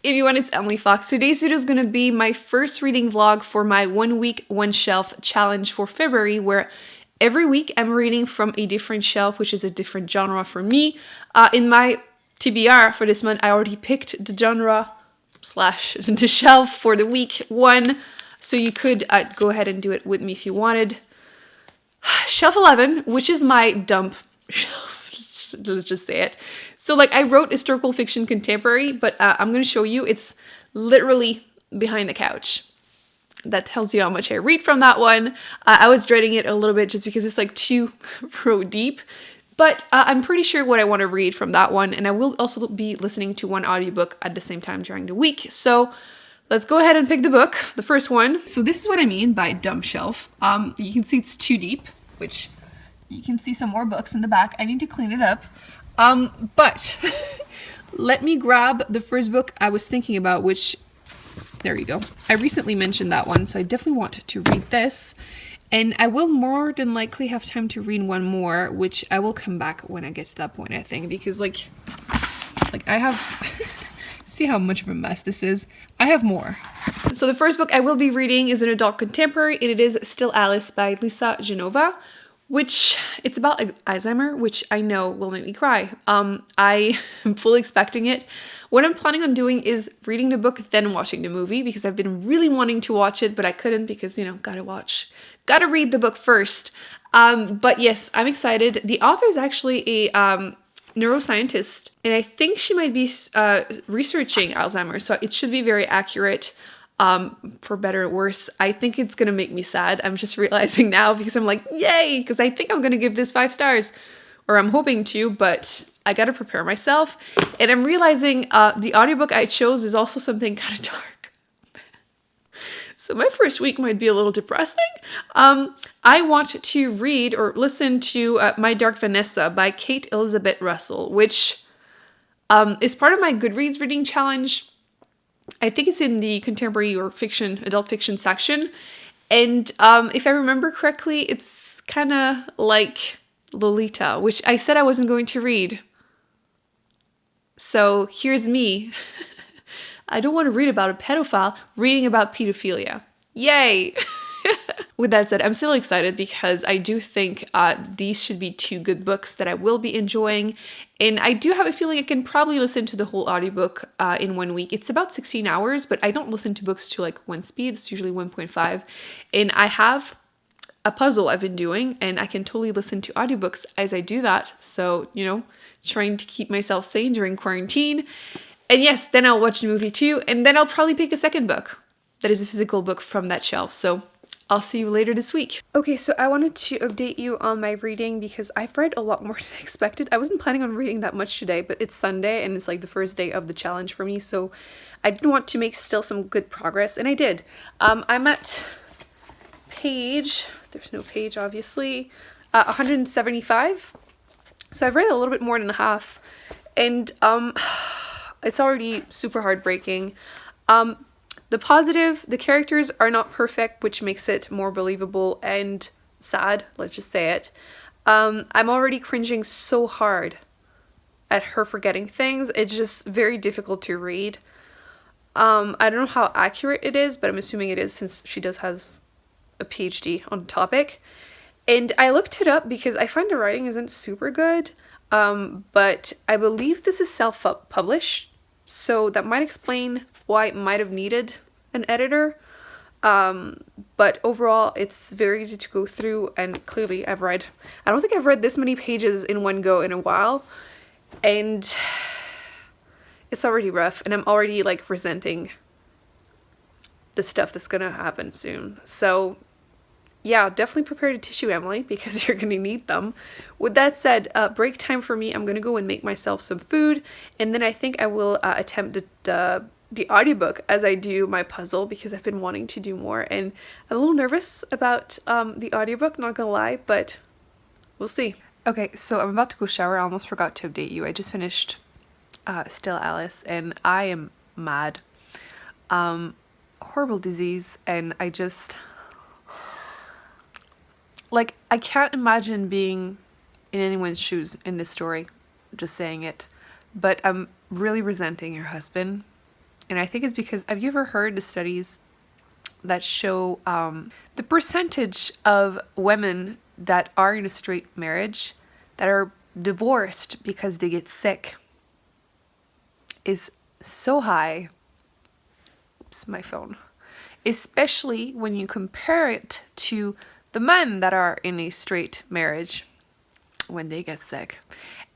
Everyone, it's Emily Fox. Today's video is going to be my first reading vlog for my 1 week, 1 shelf challenge for February, where every week I'm reading from a different shelf, which is a different genre for me. In my TBR for this month, I already picked the genre / the shelf for the week 1, so you could go ahead and do it with me if you wanted. Shelf 11, which is my dump shelf, let's just say it. So like I wrote historical fiction contemporary, but I'm going to show you it's literally behind the couch. That tells you how much I read from that one. I was dreading it a little bit just because it's like 2 row deep, but I'm pretty sure what I want to read from that one, and I will also be listening to 1 audiobook at the same time during the week. So let's go ahead and pick the book, the first one. So this is what I mean by dump shelf. You can see it's too deep, which you can see some more books in the back. I need to clean it up. But let me grab the first book I was thinking about, which, there you go. I recently mentioned that one, so I definitely want to read this. And I will more than likely have time to read 1 more, which I will come back when I get to that point, I think, because like I have, see how much of a mess this is? I have more. So the first book I will be reading is an adult contemporary, and it is Still Alice by Eliza Eames, which it's about Alzheimer, which I know will make me cry. I am fully expecting it. What I'm planning on doing is reading the book, then watching the movie, because I've been really wanting to watch it, but I couldn't because, you know, gotta read the book first. But yes, I'm excited. The author is actually a neuroscientist, and I think she might be researching Alzheimer's, so it should be very accurate. For better or worse. I think it's gonna make me sad. I'm just realizing now because I'm like, yay, because I think I'm gonna give this 5 stars, or I'm hoping to, but I gotta prepare myself. And I'm realizing the audiobook I chose is also something kind of dark. So my first week might be a little depressing. I want to read or listen to My Dark Vanessa by Kate Elizabeth Russell, which is part of my Goodreads reading challenge. I think it's in the contemporary or fiction, adult fiction section. And if I remember correctly, it's kind of like Lolita, which I said I wasn't going to read. So here's me. I don't want to read about a pedophile, reading about pedophilia. Yay! With that said, I'm still excited because I do think these should be 2 good books that I will be enjoying. And I do have a feeling I can probably listen to the whole audiobook in 1 week. It's about 16 hours, but I don't listen to books to like 1 speed. It's usually 1.5. And I have a puzzle I've been doing, and I can totally listen to audiobooks as I do that. So, you know, trying to keep myself sane during quarantine. And yes, then I'll watch the movie too. And then I'll probably pick a second book that is a physical book from that shelf. So I'll see you later this week. Okay, so I wanted to update you on my reading because I've read a lot more than I expected. I wasn't planning on reading that much today, but it's Sunday and it's like the first day of the challenge for me, so I didn't want to make still some good progress, and I did. I'm at page, there's no page obviously, 175. So I've read a little bit more than half, and it's already super heartbreaking. The positive, the characters are not perfect, which makes it more believable and sad, let's just say it. I'm already cringing so hard at her forgetting things. It's just very difficult to read. I don't know how accurate it is, but I'm assuming it is since she does have a PhD on the topic. And I looked it up because I find the writing isn't super good, but I believe this is self-published, so that might explain why it might have needed an editor, but overall it's very easy to go through, and clearly I don't think I've read this many pages in one go in a while, and it's already rough, and I'm already like resenting the stuff that's gonna happen soon. So yeah, definitely prepare a tissue, Emily, because you're gonna need them. With that said, break time for me. I'm gonna go and make myself some food, and then I think I will attempt the audiobook as I do my puzzle, because I've been wanting to do more, and I'm a little nervous about the audiobook, not gonna lie, but we'll see. Okay, so I'm about to go shower. I almost forgot to update you. I just finished Still Alice, and I am mad. Horrible disease, and I just, like, I can't imagine being in anyone's shoes in this story, just saying it, but I'm really resenting her husband, And I think it's because, have you ever heard the studies that show the percentage of women that are in a straight marriage that are divorced because they get sick is so high. Oops, my phone. Especially when you compare it to the men that are in a straight marriage when they get sick.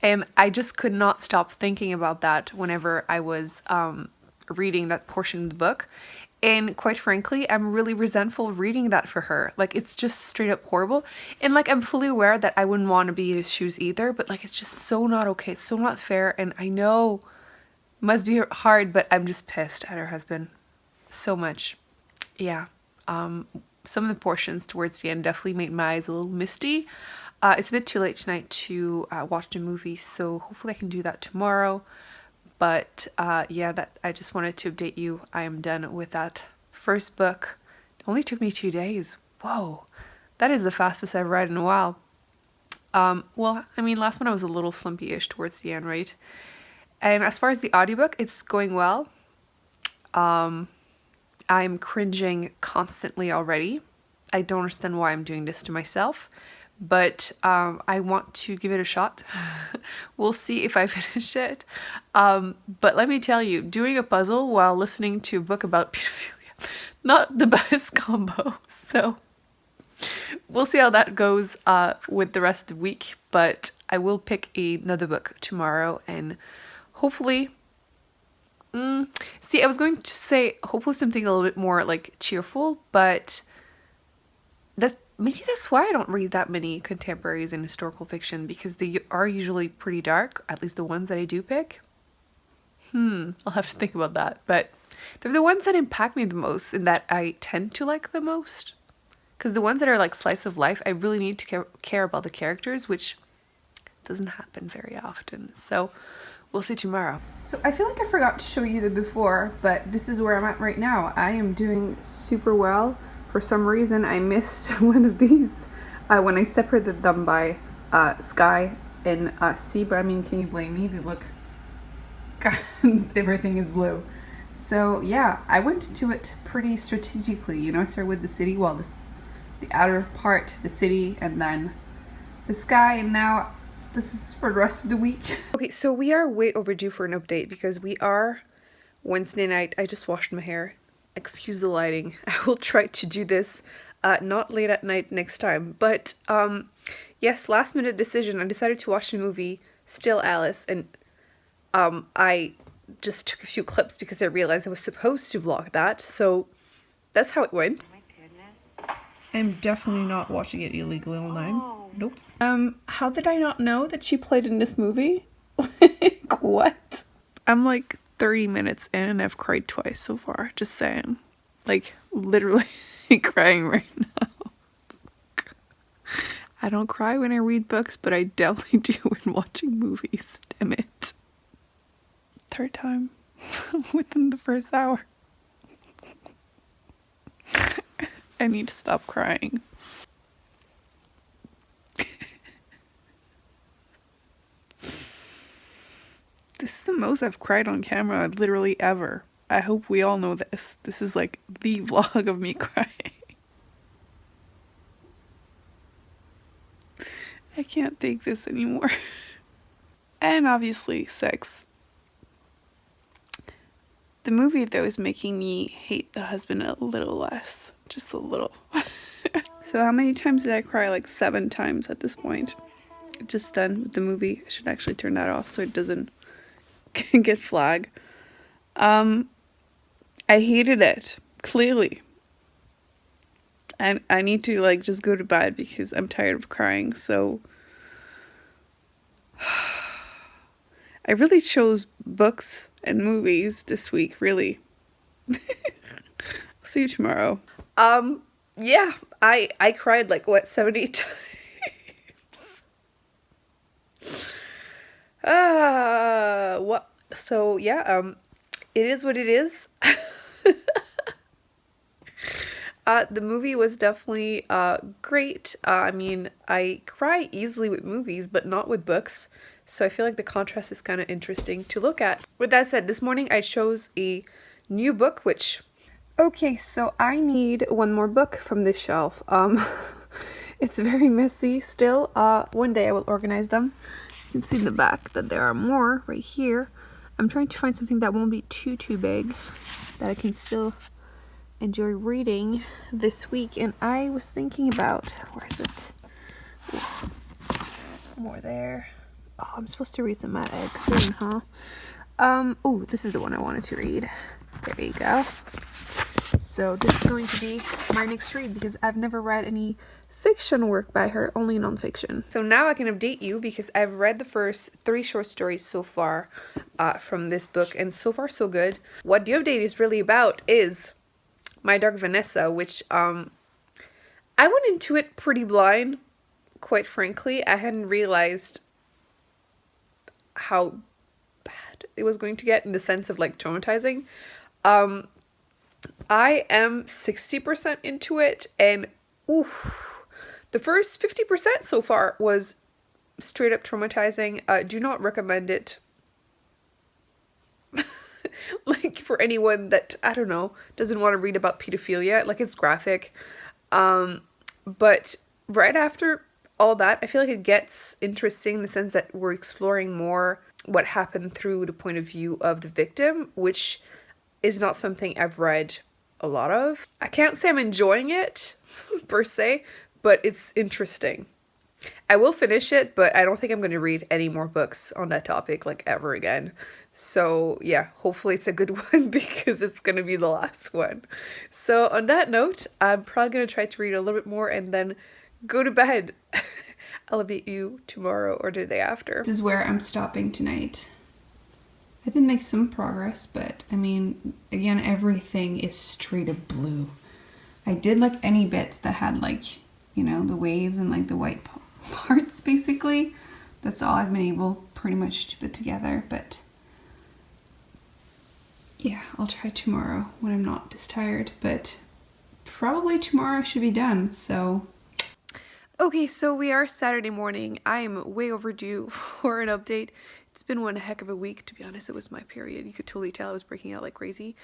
And I just could not stop thinking about that whenever I was reading that portion of the book. And quite frankly, I'm really resentful reading that for her. Like, it's just straight up horrible. And like, I'm fully aware that I wouldn't want to be in his shoes either, but like, it's just so not okay. It's so not fair. And I know it must be hard, but I'm just pissed at her husband so much. Yeah. Some of the portions towards the end definitely made my eyes a little misty. It's a bit too late tonight to watch the movie, so hopefully I can do that tomorrow. But yeah, that I just wanted to update you. I am done with that first book. It only took me 2 days. Whoa, that is the fastest I've read in a while. Well, I mean, last one I was a little slumpy-ish towards the end, right? And as far as the audiobook, it's going well. I'm cringing constantly already. I don't understand why I'm doing this to myself, but I want to give it a shot. We'll see if I finish it. But let me tell you, doing a puzzle while listening to a book about pedophilia, not the best combo. So we'll see how that goes with the rest of the week. But I will pick another book tomorrow and hopefully... See, I was going to say hopefully something a little bit more like cheerful, but maybe that's why I don't read that many contemporaries in historical fiction, because they are usually pretty dark, at least the ones that I do pick. I'll have to think about that, but they're the ones that impact me the most and that I tend to like the most, because the ones that are like slice of life, I really need to care about the characters, which doesn't happen very often. So we'll see tomorrow. So I feel like I forgot to show you the before, but this is where I'm at right now. I am doing super well. For some reason, I missed one of these when I separated them by sky and sea, but I mean, can you blame me? They look... God, everything is blue. So yeah, I went to it pretty strategically. You know, I started with the city, well, the outer part, the city, and then the sky, and now this is for the rest of the week. Okay, so we are way overdue for an update because we are Wednesday night. I just washed my hair. Excuse the lighting. I will try to do this not late at night next time. But yes, last minute decision. I decided to watch the movie Still Alice, and I just took a few clips because I realized I was supposed to vlog that. So that's how it went. I'm definitely not watching it illegally online. Nope. How did I not know that she played in this movie? Like, what? I'm like 30 minutes in and I've cried twice so far. Just saying. Like, literally crying right now. I don't cry when I read books, but I definitely do when watching movies. Damn it. Third time within the first hour. I need to stop crying. This is the most I've cried on camera literally ever. I hope we all know this. This is like the vlog of me crying. I can't take this anymore. And obviously sex. The movie though is making me hate the husband a little less. Just a little. So how many times did I cry? Like 7 times at this point. Just done with the movie. I should actually turn that off so it doesn't get flagged. I hated it, clearly. And I need to like just go to bed because I'm tired of crying. So I really chose books and movies this week, really. See you tomorrow. Yeah, I cried like what, 70 times. What? So yeah, it is what it is. The movie was definitely great. I mean, I cry easily with movies, but not with books. So I feel like the contrast is kind of interesting to look at. With that said, this morning I chose a new book, which... Okay, so I need one more book from this shelf. It's very messy still. One day I will organize them. You can see in the back that there are more right here. I'm trying to find something that won't be too big, that I can still enjoy reading this week. And I was thinking about, where is it? Ooh, more there. Oh, I'm supposed to read some Mad Egg soon, huh? Oh, this is the one I wanted to read. There you go. So this is going to be my next read because I've never read any fiction work by her, only nonfiction. So now I can update you because I've read the first 3 short stories so far from this book, and so far so good. What the update is really about is my Dark Vanessa, which I went into it pretty blind, quite frankly. I hadn't realized how bad it was going to get in the sense of like traumatizing. I am 60% into it, and oof, the first 50% so far was straight up traumatizing. Do not recommend it. Like for anyone that, I don't know, doesn't want to read about pedophilia. Like, it's graphic. But right after all that, I feel like it gets interesting in the sense that we're exploring more what happened through the point of view of the victim, which is not something I've read a lot of. I can't say I'm enjoying it per se, but it's interesting. I will finish it, but I don't think I'm going to read any more books on that topic like ever again. So yeah, hopefully it's a good one because it's going to be the last one. So on that note, I'm probably going to try to read a little bit more and then go to bed. I'll update you tomorrow or the day after. This is where I'm stopping tonight. I did make some progress, but I mean, again, everything is straight up blue. I did like any bits that had like, you know, the waves and like the white parts basically. That's all I've been able pretty much to put together, but yeah, I'll try tomorrow when I'm not this tired, but probably tomorrow I should be done, so. Okay, so we are Saturday morning. I am way overdue for an update. It's been one heck of a week, to be honest. It was my period. You could totally tell I was breaking out like crazy.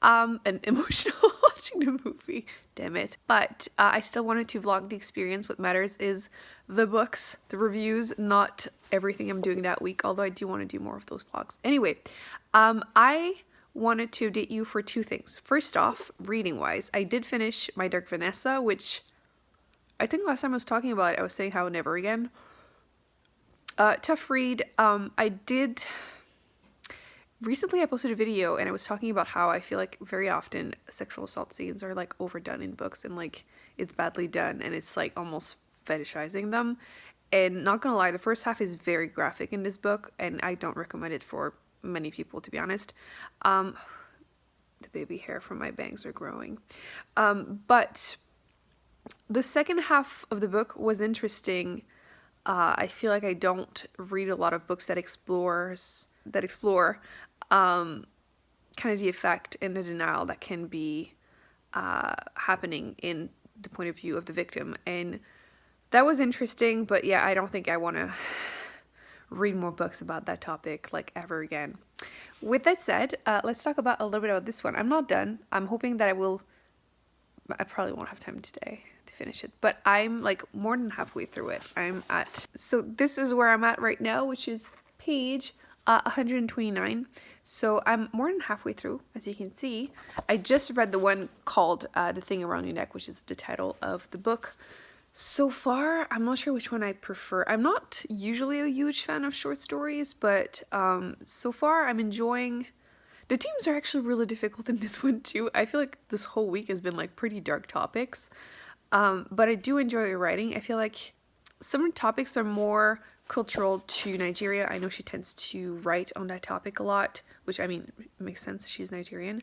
And emotional watching the movie. Damn it. But I still wanted to vlog the experience. What matters is the books, the reviews, not everything I'm doing that week. Although I do want to do more of those vlogs. Anyway, I wanted to update you for 2 things. First off, reading-wise, I did finish my Dark Vanessa, which I think last time I was talking about it, I was saying how never again. Tough read. Recently I posted a video and I was talking about how I feel like very often sexual assault scenes are like overdone in books and like it's badly done and it's like almost fetishizing them. And not gonna lie, the first half is very graphic in this book and I don't recommend it for many people, to be honest. The baby hair from my bangs are growing. But the second half of the book was interesting. I feel like I don't read a lot of books that explore kind of the effect and the denial that can be happening in the point of view of the victim, and that was interesting. But yeah, I don't think I want to read more books about that topic like ever again. With that said, let's talk about a little bit about this one. I'm not done. I'm hoping that I probably won't have time today to finish it, but I'm like more than halfway through it. So this is where I'm at right now, which is page 129. So I'm more than halfway through, as you can see. I just read the one called The Thing Around Your Neck, which is the title of the book. So far, I'm not sure which one I prefer. I'm not usually a huge fan of short stories, but so far I'm enjoying. The themes are actually really difficult in this one too. I feel like this whole week has been like pretty dark topics. But I do enjoy her writing. I feel like some topics are more cultural to Nigeria. I know she tends to write on that topic a lot, which I mean, it makes sense. She's Nigerian.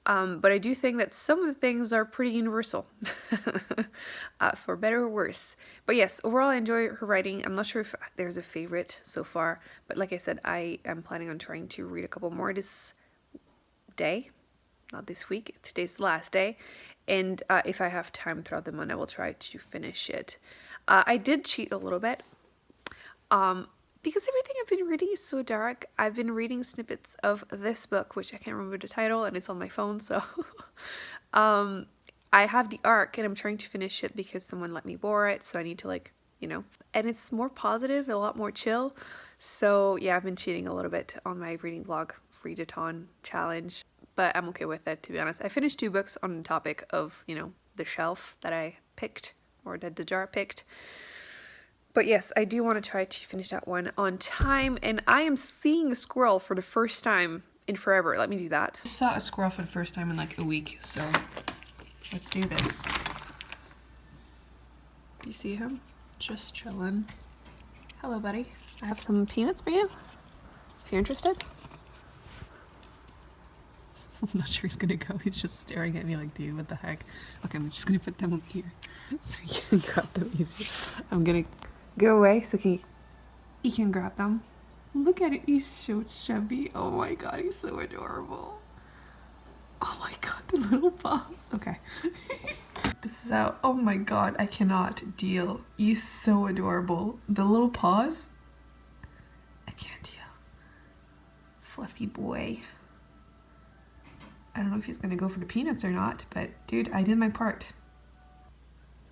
But I do think that some of the things are pretty universal, for better or worse. But yes, overall I enjoy her writing. I'm not sure if there's a favorite so far, but like I said, I am planning on trying to read a couple more this day. Not this week. Today's the last day. And if I have time throughout the month, I will try to finish it. I did cheat a little bit. because everything I've been reading is so dark, I've been reading snippets of this book, which I can't remember the title, and it's on my phone, so I have the arc and I'm trying to finish it because someone let me borrow it, so I need to, like, you know, and it's more positive, a lot more chill. So yeah, I've been cheating a little bit on my reading vlog, readathon challenge, but I'm okay with it, to be honest. I finished 2 books on the topic of, you know, the shelf that I picked, or that the jar picked. But yes, I do want to try to finish that one on time, and I am seeing a squirrel for the first time in forever. Let me do that. I saw a squirrel for the first time in like a week, so let's do this. Do you see him? Just chilling. Hello, buddy. I have some peanuts for you, if you're interested. I'm not sure he's gonna go. He's just staring at me like, dude, what the heck? Okay, I'm just gonna put them up here so you can grab them easier. I'm gonna go away so he can grab them. Look at it, he's so chubby. Oh my god, he's so adorable. Oh my god, the little paws. Okay. This is out. Oh my god, I cannot deal. He's so adorable. The little paws. I can't deal. Fluffy boy. I don't know if he's gonna go for the peanuts or not, but dude, I did my part.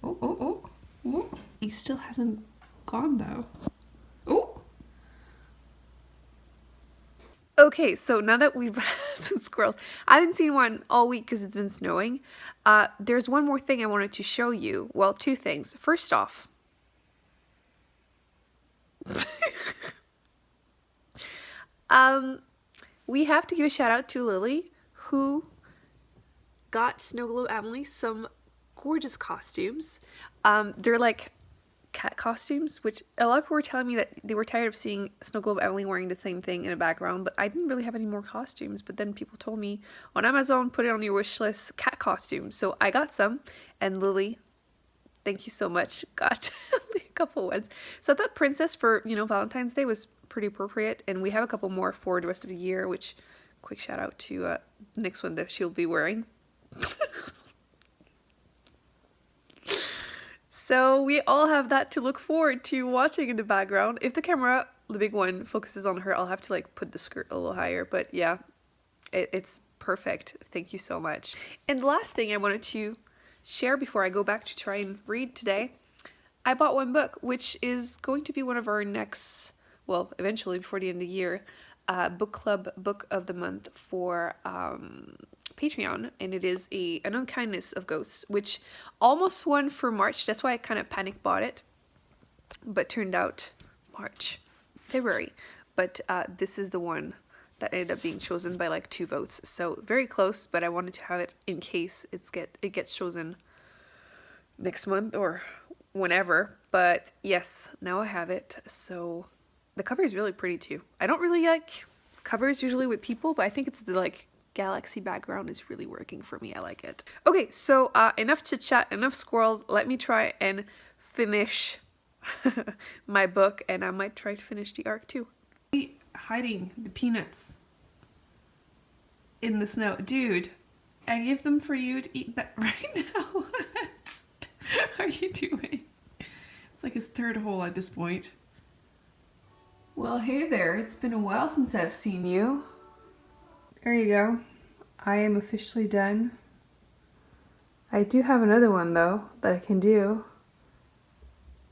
Oh, oh, oh, oh. He still hasn't gone though. Oh. Okay, so now that we've had some squirrels, I haven't seen one all week because it's been snowing. There's one more thing I wanted to show you. Well, 2 things. First off, we have to give a shout out to Lily, who got Snow Globe Emily some gorgeous costumes. They're like cat costumes, which a lot of people were telling me that they were tired of seeing Snow Globe Emily wearing the same thing in the background, but I didn't really have any more costumes. But then people told me on Amazon, put it on your wish list, cat costumes. So I got some, and Lily, thank you so much, got a couple ones. So I thought princess for, you know, Valentine's Day was pretty appropriate, and we have a couple more for the rest of the year, which, quick shout out to the next one that she'll be wearing. So we all have that to look forward to watching in the background. If the camera, the big one, focuses on her, I'll have to like put the skirt a little higher, but yeah, it's perfect. Thank you so much. And the last thing I wanted to share before I go back to try and read today, I bought one book, which is going to be one of our next, well, eventually before the end of the year, book club book of the month for Patreon, and it is An Unkindness of Ghosts, which almost won for March. That's why I kind of panic bought it, but turned out February. But this is the one that ended up being chosen by like 2 votes, so very close. But I wanted to have it in case it gets chosen next month or whenever. But yes, now I have it. So the cover is really pretty too. I don't really like covers usually with people, but I think it's the like galaxy background is really working for me. I like it. Okay, so enough chit chat, enough squirrels. Let me try and finish my book, and I might try to finish the arc too. Hiding the peanuts in the snow. Dude, I give them for you to eat that right now. What are you doing? It's like his 3rd hole at this point. Well, hey there. It's been a while since I've seen you. There you go. I am officially done. I do have another one though that I can do,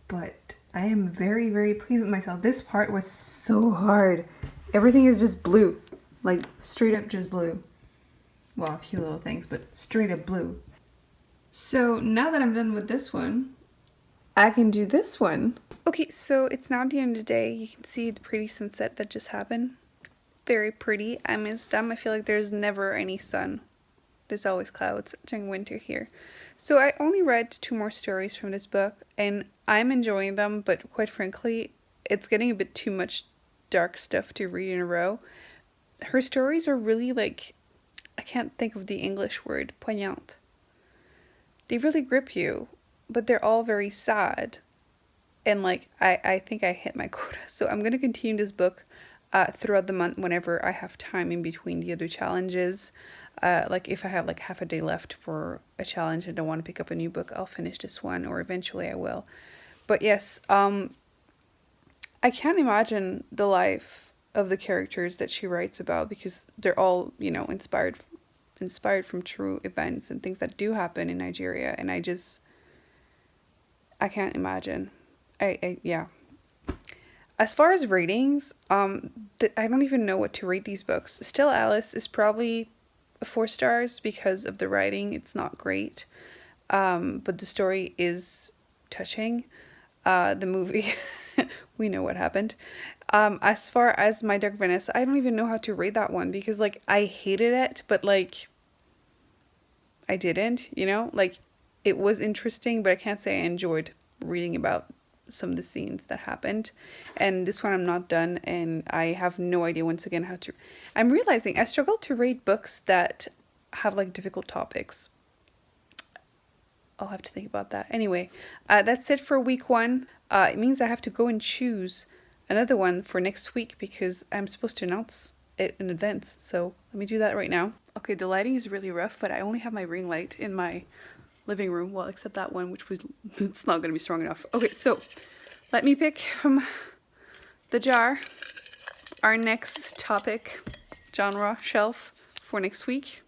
but I am very, very pleased with myself. This part was so hard. Everything is just blue, like straight up just blue. Well, a few little things, but straight up blue. So now that I'm done with this one, I can do this one. Okay, so it's now the end of the day. You can see the pretty sunset that just happened. Very pretty. I miss them. I feel like there's never any sun. There's always clouds during winter here. So I only read 2 more stories from this book, and I'm enjoying them, but quite frankly, it's getting a bit too much dark stuff to read in a row. Her stories are really like, I can't think of the English word, poignant. They really grip you, but they're all very sad. And like, I think I hit my quota. So I'm going to continue this book throughout the month whenever I have time in between the other challenges. Like if I have like half a day left for a challenge and don't want to pick up a new book, I'll finish this one, or eventually I will. But yes, I can't imagine the life of the characters that she writes about, because they're all, you know, inspired from true events and things that do happen in Nigeria, and I can't imagine. Yeah. As far as ratings, I don't even know what to rate these books. Still Alice is probably 4 stars because of the writing. It's not great. But the story is touching. The movie, we know what happened. As far as my Dark Vanessa, I don't even know how to rate that one, because like I hated it, but like I didn't, you know? Like it was interesting, but I can't say I enjoyed reading about some of the scenes that happened. And this one I'm not done, and I have no idea once again how to. I'm realizing I struggle to rate books that have like difficult topics. I'll have to think about that. Anyway, that's it for week 1. It means I have to go and choose another one for next week, because I'm supposed to announce it in advance. So let me do that right now. Okay, the lighting is really rough, but I only have my ring light in my living room. Well, except that one, which was, it's not going to be strong enough. Okay, so let me pick from the jar our next topic, genre, shelf for next week.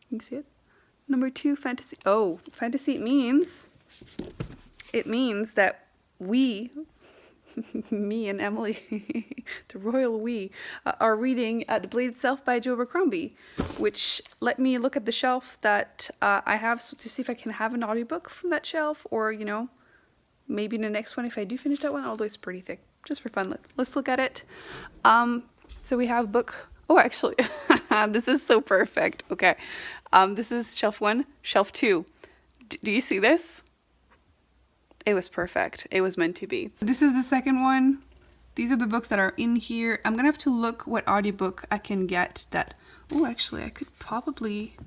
You see it? Number 2, fantasy. Oh, fantasy means, it means that we, me and Emily, the royal we, are reading The Blade Itself by Joe Abercrombie, which, let me look at the shelf that I have, so to see if I can have an audiobook from that shelf, or, you know, maybe in the next one if I do finish that one, although it's pretty thick, just for fun. Let's look at it. So we have book, oh actually, this is so perfect. Okay, this is shelf 1, shelf 2. Do you see this? It was perfect. It was meant to be. This is the second one. These are the books that are in here. I'm gonna have to look what audiobook I can get that, oh actually I could probably,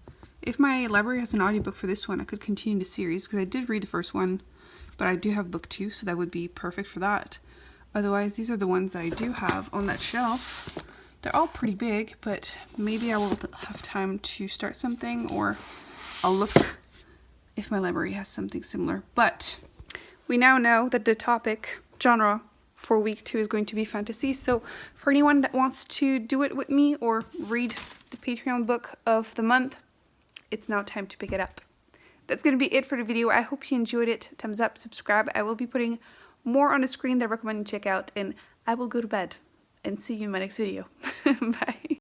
if my library has an audiobook for this one, I could continue the series, because I did read the first one, but I do have book 2, so that would be perfect for that. Otherwise, these are the ones that I do have on that shelf. They're all pretty big, but maybe I will have time to start something, or I'll look if my library has something similar. But we now know that the topic genre for week 2 is going to be fantasy. So for anyone that wants to do it with me or read the Patreon book of the month, it's now time to pick it up. That's going to be it for the video. I hope you enjoyed it. Thumbs up, subscribe. I will be putting more on the screen that I recommend you check out, and I will go to bed and see you in my next video. Bye.